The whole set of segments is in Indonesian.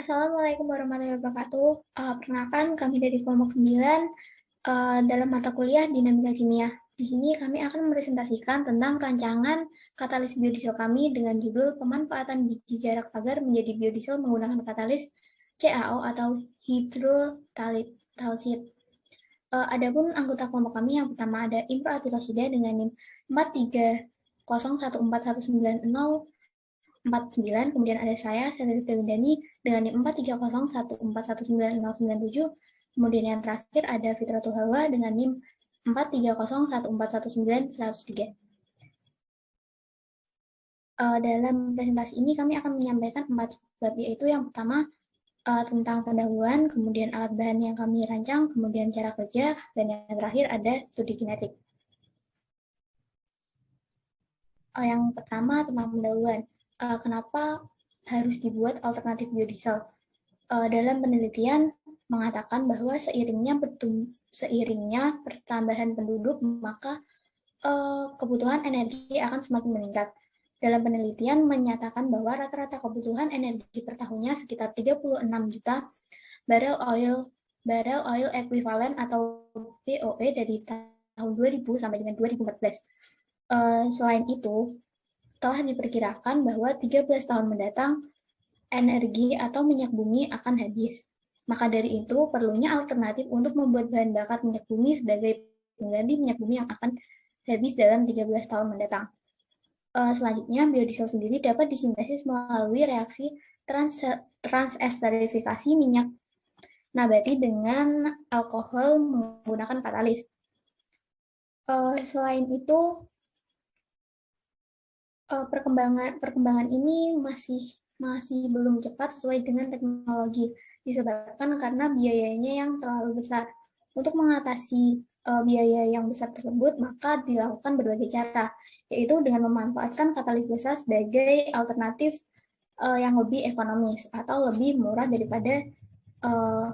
Assalamualaikum warahmatullahi wabarakatuh. Perkenalkan, kami dari kelompok 9 dalam mata kuliah Dinamika Kimia. Di sini kami akan mempresentasikan tentang rancangan katalis biodiesel kami dengan judul pemanfaatan biji jarak pagar menjadi biodiesel menggunakan katalis CAO atau hydrotalsit. Adapun anggota kelompok kami yang pertama ada Imro Atirosida dengan NIM 4301149049, kemudian ada saya, Selvi Prawindani, dengan NIM 4301141997, kemudian yang terakhir ada Fitratul Hawa dengan NIM 430114191003. Dalam presentasi ini kami akan menyampaikan 4 bab, yaitu yang pertama tentang pendahuluan, kemudian alat bahan yang kami rancang, kemudian cara kerja, dan yang terakhir ada studi kinetik. Yang pertama tentang pendahuluan. Kenapa harus dibuat alternatif biodiesel? Dalam penelitian mengatakan bahwa seiringnya pertambahan penduduk, maka kebutuhan energi akan semakin meningkat. Dalam penelitian menyatakan bahwa rata-rata kebutuhan energi per tahunnya sekitar 36 juta barrel oil equivalent atau BOE dari tahun 2000 sampai dengan 2014. Selain itu, telah diperkirakan bahwa 13 tahun mendatang energi atau minyak bumi akan habis. Maka dari itu, perlunya alternatif untuk membuat bahan bakar minyak bumi sebagai pengganti minyak bumi yang akan habis dalam 13 tahun mendatang. Selanjutnya, biodiesel sendiri dapat disintesis melalui reaksi transesterifikasi minyak nabati dengan alkohol menggunakan katalis. Selain itu, perkembangan ini masih belum cepat sesuai dengan teknologi, disebabkan karena biayanya yang terlalu besar. Untuk mengatasi biaya yang besar tersebut, maka dilakukan berbagai cara, yaitu dengan memanfaatkan katalis besar sebagai alternatif yang lebih ekonomis atau lebih murah uh,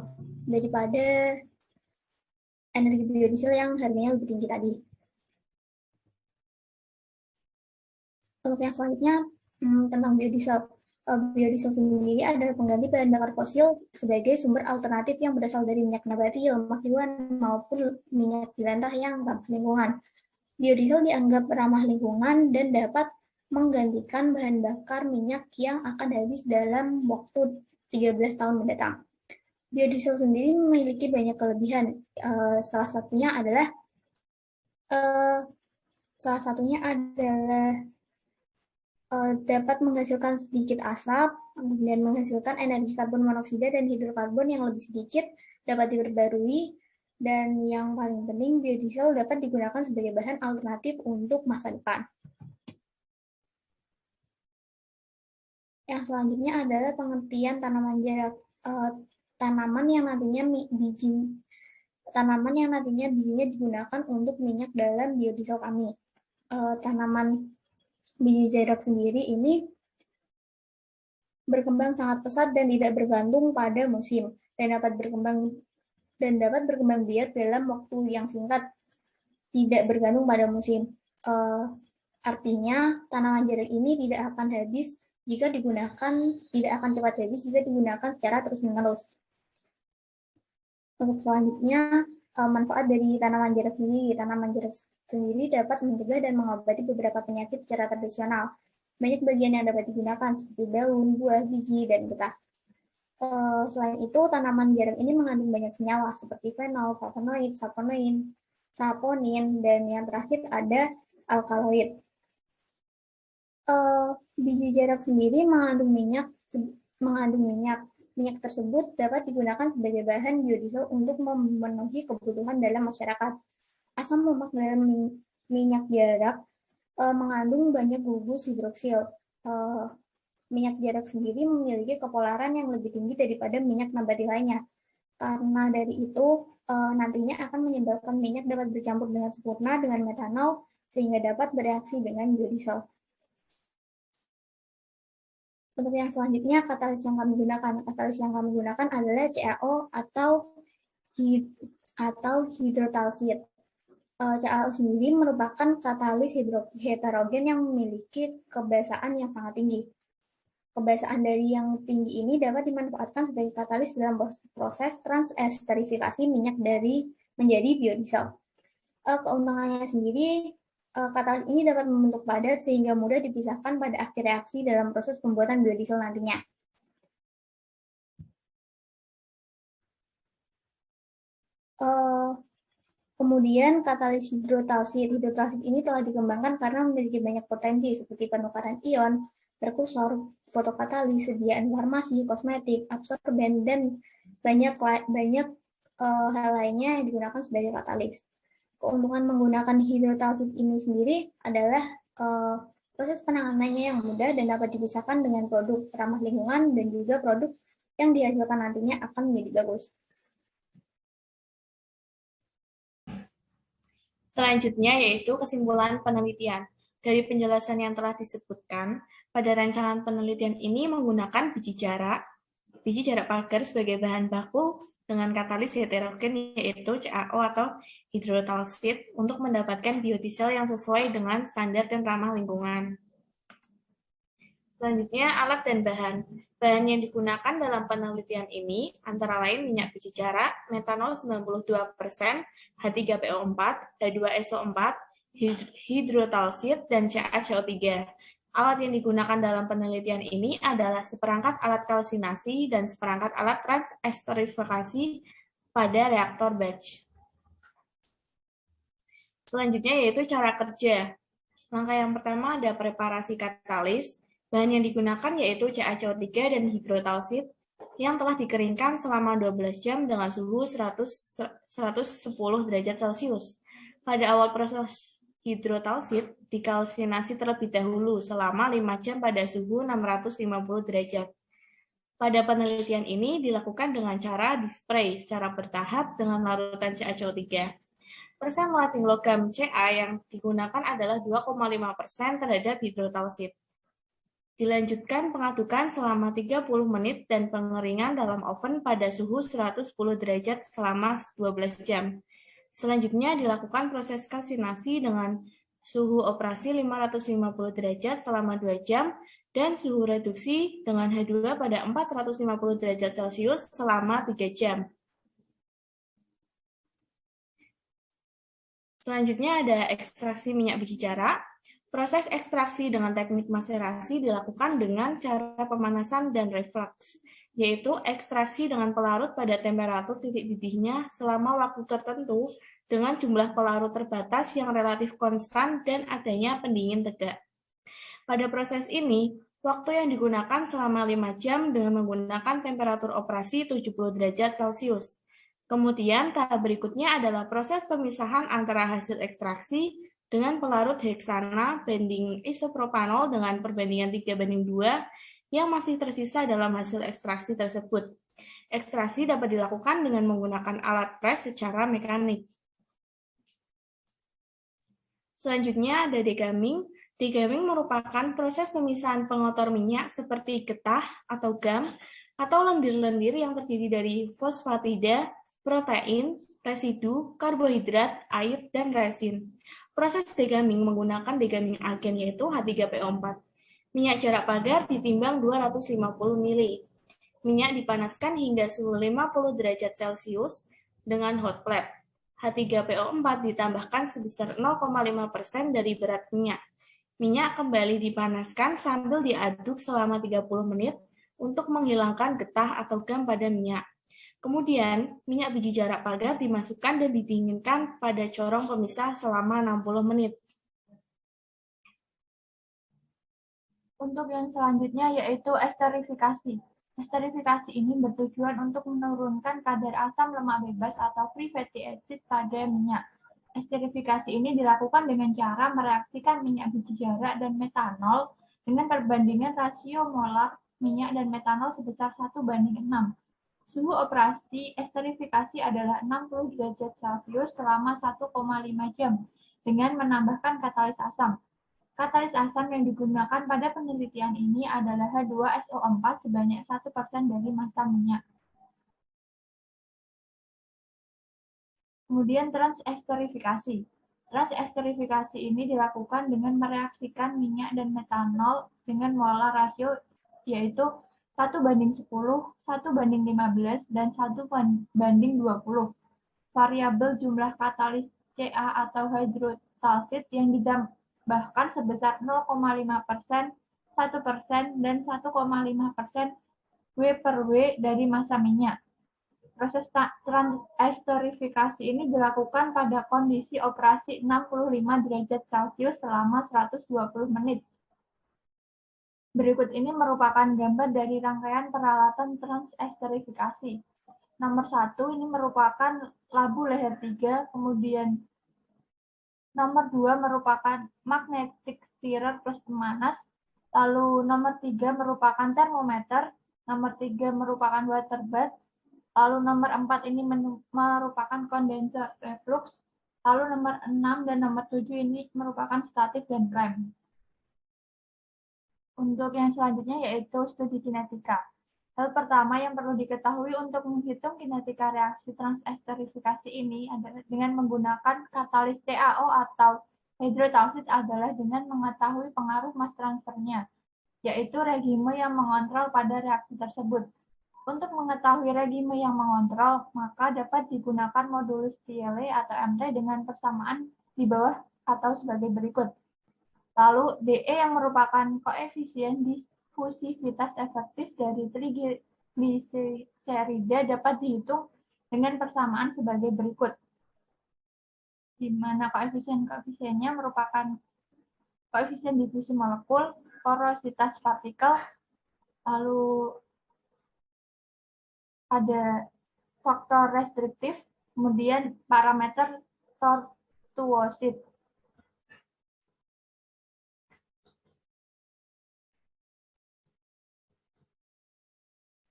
daripada energi biodiesel yang harganya lebih tinggi tadi. Untuk yang selanjutnya tentang biodiesel. Biodiesel sendiri adalah pengganti bahan bakar fosil sebagai sumber alternatif yang berasal dari minyak nabati, lemak hewan, maupun minyak jelantah yang ramah lingkungan. Biodiesel dianggap ramah lingkungan dan dapat menggantikan bahan bakar minyak yang akan habis dalam waktu 13 tahun mendatang. Biodiesel sendiri memiliki banyak kelebihan. Salah satunya adalah dapat menghasilkan sedikit asap, kemudian menghasilkan energi karbon monoksida dan hidrokarbon yang lebih sedikit, dapat diperbarui, dan yang paling penting biodiesel dapat digunakan sebagai bahan alternatif untuk masa depan. Yang selanjutnya adalah pengertian tanaman jarak. Tanaman yang nantinya bijinya digunakan untuk minyak dalam biodiesel kami. Tanaman biji jarak sendiri ini berkembang sangat pesat dan tidak bergantung pada musim, dan dapat berkembang biak dalam waktu yang singkat, tidak bergantung pada musim. Artinya tanaman jarak ini tidak akan cepat habis jika digunakan secara terus-menerus. Untuk selanjutnya, manfaat dari tanaman jarak sendiri. Tanaman jarak sendiri dapat mencegah dan mengobati beberapa penyakit secara tradisional. Banyak bagian yang dapat digunakan, seperti daun, buah, biji, dan getah. Selain itu, tanaman jarak ini mengandung banyak senyawa, seperti fenol, flavonoid, saponin, dan yang terakhir ada alkaloid. Biji jarak sendiri mengandung minyak. Minyak tersebut dapat digunakan sebagai bahan biodiesel untuk memenuhi kebutuhan dalam masyarakat. Asam lemak dalam minyak jarak mengandung banyak gugus hidroksil. Minyak jarak sendiri memiliki kepolaran yang lebih tinggi daripada minyak nabati lainnya. Karena dari itu, nantinya akan menyebabkan minyak dapat bercampur dengan sempurna dengan metanol sehingga dapat bereaksi dengan biodiesel. Untuk yang selanjutnya, katalis yang kami gunakan. Katalis yang kami gunakan adalah CaO atau hidrotalsit. CaO sendiri merupakan katalis heterogen yang memiliki kebasaan yang sangat tinggi. Kebiasaan dari yang tinggi ini dapat dimanfaatkan sebagai katalis dalam proses transesterifikasi minyak dari menjadi biodiesel. Keuntungannya sendiri, katalis ini dapat membentuk padat sehingga mudah dipisahkan pada akhir reaksi dalam proses pembuatan biodiesel nantinya. Kemudian katalis hidrotalsit. Hidrotalsit ini telah dikembangkan karena memiliki banyak potensi seperti penukaran ion, prekursor, fotokatalis, sediaan farmasi, kosmetik, absorben, dan banyak hal lainnya yang digunakan sebagai katalis. Keuntungan menggunakan hidrotalsit ini sendiri adalah proses penanganannya yang mudah dan dapat dipisahkan dengan produk ramah lingkungan dan juga produk yang dihasilkan nantinya akan menjadi bagus. Selanjutnya yaitu kesimpulan penelitian. Dari penjelasan yang telah disebutkan, pada rancangan penelitian ini menggunakan biji jarak pagar sebagai bahan baku dengan katalis heterogen yaitu CaO atau hidrotalsit untuk mendapatkan biodiesel yang sesuai dengan standar dan ramah lingkungan. Selanjutnya, alat dan bahan. Bahan yang digunakan dalam penelitian ini antara lain minyak biji jarak, metanol 92%, H3PO4, H2SO4, hidrotalsit, dan CaCO3. Alat yang digunakan dalam penelitian ini adalah seperangkat alat kalsinasi dan seperangkat alat transesterifikasi pada reaktor batch. Selanjutnya yaitu cara kerja. Langkah yang pertama ada preparasi katalis. Bahan yang digunakan yaitu CaCO3 dan hidrotalsit yang telah dikeringkan selama 12 jam dengan suhu 110 derajat Celcius. Pada awal proses hidrotalsit dikalsinasi terlebih dahulu selama 5 jam pada suhu 650 derajat. Pada penelitian ini dilakukan dengan cara dispray secara bertahap dengan larutan CaCO3. Persen melting logam Ca yang digunakan adalah 2,5% terhadap hidrotalsit. Dilanjutkan pengadukan selama 30 menit dan pengeringan dalam oven pada suhu 110 derajat selama 12 jam. Selanjutnya dilakukan proses kalsinasi dengan suhu operasi 550 derajat selama 2 jam dan suhu reduksi dengan H2 pada 450 derajat Celcius selama 3 jam. Selanjutnya ada ekstraksi minyak biji jarak. Proses ekstraksi dengan teknik maserasi dilakukan dengan cara pemanasan dan reflux, yaitu ekstraksi dengan pelarut pada temperatur titik didihnya selama waktu tertentu dengan jumlah pelarut terbatas yang relatif konstan dan adanya pendingin tegak. Pada proses ini, waktu yang digunakan selama 5 jam dengan menggunakan temperatur operasi 70 derajat Celcius. Kemudian tahap berikutnya adalah proses pemisahan antara hasil ekstraksi dengan pelarut heksana banding isopropanol dengan perbandingan 3:2 yang masih tersisa dalam hasil ekstraksi tersebut. Ekstraksi dapat dilakukan dengan menggunakan alat pres secara mekanik. Selanjutnya ada degamming. Degamming merupakan proses pemisahan pengotor minyak seperti getah atau gam atau lendir-lendir yang terdiri dari fosfatida, protein, residu, karbohidrat, air, dan resin. Proses degamming menggunakan degamming agen yaitu H3PO4. Minyak jarak pagar ditimbang 250 ml. Minyak dipanaskan hingga suhu 50 derajat Celcius dengan hot plate. H3PO4 ditambahkan sebesar 0,5% dari berat minyak. Minyak kembali dipanaskan sambil diaduk selama 30 menit untuk menghilangkan getah atau gam pada minyak. Kemudian, minyak biji jarak pagar dimasukkan dan didinginkan pada corong pemisah selama 60 menit. Untuk yang selanjutnya yaitu esterifikasi. Esterifikasi ini bertujuan untuk menurunkan kadar asam lemak bebas atau free fatty acid pada minyak. Esterifikasi ini dilakukan dengan cara mereaksikan minyak biji jarak dan metanol dengan perbandingan rasio molar minyak dan metanol sebesar 1:6. Suhu operasi esterifikasi adalah 60 derajat Celcius selama 1,5 jam dengan menambahkan katalis asam. Katalis asam yang digunakan pada penelitian ini adalah H2SO4 sebanyak 1% dari massa minyak. Kemudian transesterifikasi. Transesterifikasi ini dilakukan dengan mereaksikan minyak dan metanol dengan molar rasio yaitu 1:10, 1:15, dan 1:20. Variabel jumlah katalis Ca atau hydrotalsit yang ditambahkan sebesar 0,5%, 1%, dan 1,5% W/W dari massa minyak. Proses transesterifikasi ini dilakukan pada kondisi operasi 65 derajat Celcius selama 120 menit. Berikut ini merupakan gambar dari rangkaian peralatan transesterifikasi. Nomor 1 ini merupakan labu leher 3, kemudian nomor 2 merupakan magnetic stirrer plus pemanas, lalu nomor 3 merupakan termometer, nomor 3 merupakan water bath, lalu nomor 4 ini merupakan condenser reflux, lalu nomor 6 dan nomor 7 ini merupakan statik dan clamp. Untuk yang selanjutnya yaitu studi kinetika. Hal pertama yang perlu diketahui untuk menghitung kinetika reaksi transesterifikasi ini adalah dengan menggunakan katalis TaO atau hydrotalsit adalah dengan mengetahui pengaruh mass transfernya, yaitu regime yang mengontrol pada reaksi tersebut. Untuk mengetahui regime yang mengontrol, maka dapat digunakan modulus Thiele atau MT dengan persamaan di bawah atau sebagai berikut. Lalu DE yang merupakan koefisien difusivitas efektif dari trigliserida dapat dihitung dengan persamaan sebagai berikut. Di mana koefisien-koefisiennya merupakan koefisien difusi molekul, porositas partikel, lalu ada faktor restriktif, kemudian parameter tortuosid.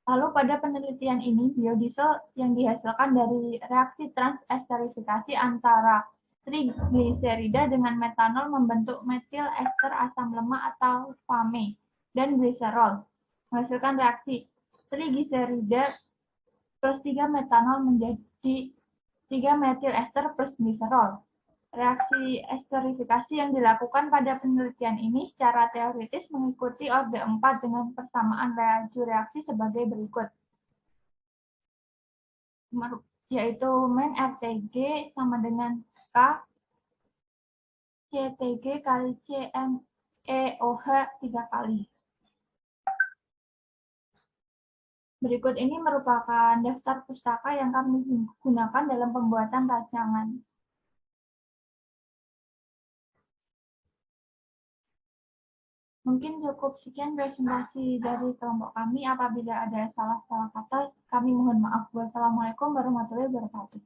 Lalu pada penelitian ini, biodiesel yang dihasilkan dari reaksi transesterifikasi antara trigliserida dengan metanol membentuk metil ester asam lemak atau FAME dan gliserol, menghasilkan reaksi trigliserida plus 3 metanol menjadi 3 metil ester plus gliserol. Reaksi esterifikasi yang dilakukan pada penelitian ini secara teoritis mengikuti orde 4 dengan persamaan laju reaksi sebagai berikut. Yaitu min RTG sama dengan K CTG kali CmEOH 3 kali. Berikut ini merupakan daftar pustaka yang kami gunakan dalam pembuatan rancangan. Mungkin cukup sekian presentasi dari kelompok kami. Apabila ada salah-salah kata, kami mohon maaf. Wassalamualaikum warahmatullahi wabarakatuh.